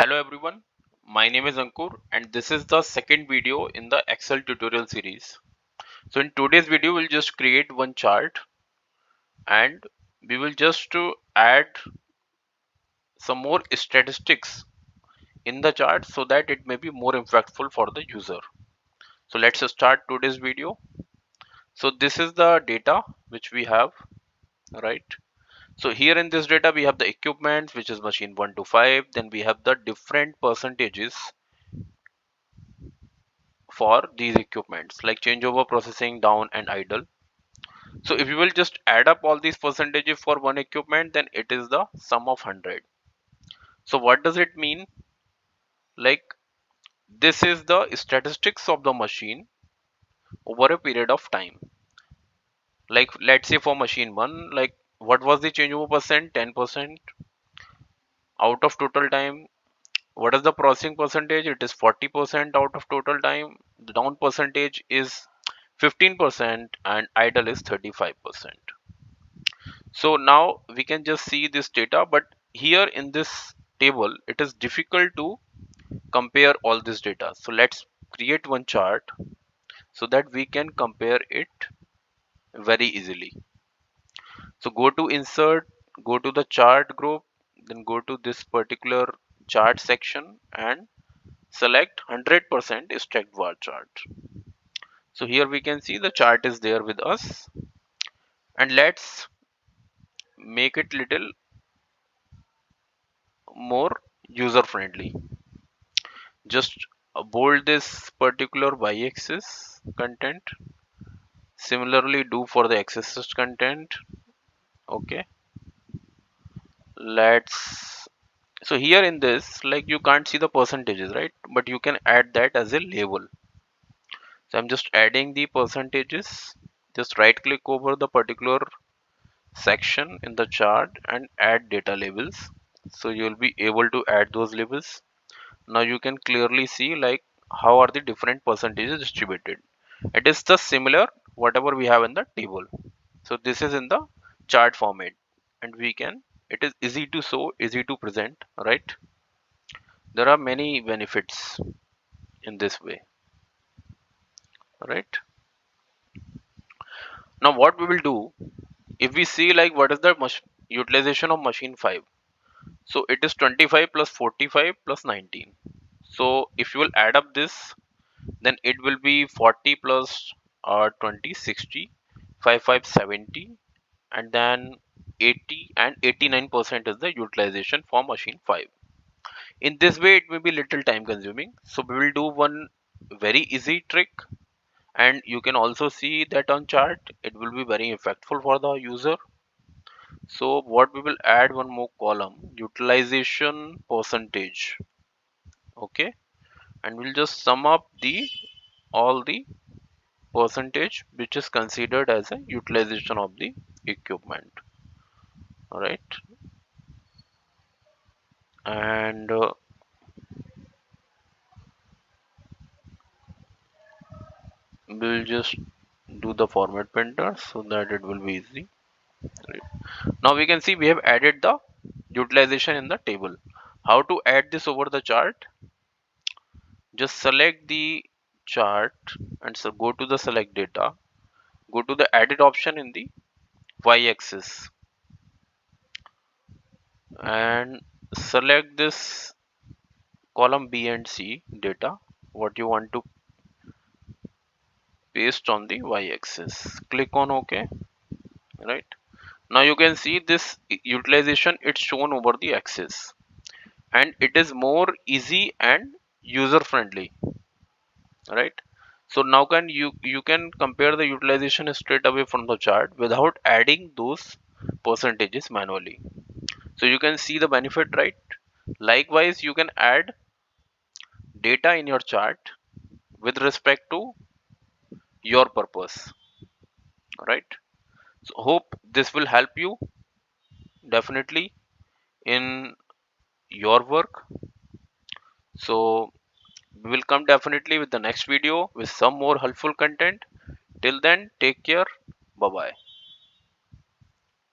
Hello everyone, my name is Ankur and this is the second video in the Excel tutorial series. So in today's video we'll just create one chart and we will just to add some more statistics in the chart so that it may be more impactful for the user. So let's start today's video. So this is the data which we have, right? So here in this data we have the equipment which is machine 1 to 5, then we have the different percentages for these equipments like changeover, processing, down and idle. So if you will just add up all these percentages for one equipment, then it is the sum of 100. So what does it mean? Like this is the statistics of the machine over a period of time. Like let's say for machine 1, like what was the changeover percent? 10%. Out of total time, what is the processing percentage? It is 40% out of total time. The down percentage is 15% and idle is 35%. So now we can just see this data, but here in this table it is difficult to compare all this data. So let's create one chart so that we can compare it very easily. So go to insert, go to the chart group, then go to this particular chart section and select 100% stacked bar chart. So here we can see the chart is there with us, and let's make it little more user friendly. Just bold this particular y-axis content. Similarly do for the x-axis content. Okay, let's, so here in this, like you can't see the percentages, right? But you can add that as a label. So I'm just adding the percentages. Just right click over the particular section in the chart and add data labels. So you'll be able to add those labels. Now you can clearly see like how are the different percentages distributed. It is the similar whatever we have in the table. So this is in the chart format, and we can, it is easy to show, easy to present, right? There are many benefits in this way, right? Now what we will do, if we see like what is the utilization of machine 5, so it is 25 plus 45 plus 19. So if you will add up this, then it will be 40 plus 20 60, 5 70, and then 80 and 89% is the utilization for machine 5. In this way it may be little time consuming, so we will do one very easy trick, and you can also see that on chart it will be very effectful for the user. So what we will add one more column, utilization percentage. Okay, and we'll just sum up the all the percentage which is considered as a utilization of the equipment. All right, and we'll just do the format printer so that it will be easy. Right. Now we can see we have added the utilization in the table. How to add this over the chart? Just select the chart and so go to the select data, go to the edit option in the y-axis and select this column B and C data what you want to paste on the y-axis. Click on OK. Right, now you can see this utilization, it's shown over the axis and it is more easy and user friendly, right? So now can you can compare the utilization straight away from the chart without adding those percentages manually. So you can see the benefit, right? Likewise you can add data in your chart with respect to your purpose, right? So hope this will help you definitely in your work. So we will come definitely with the next video with some more helpful content. Till then, take care. Bye bye.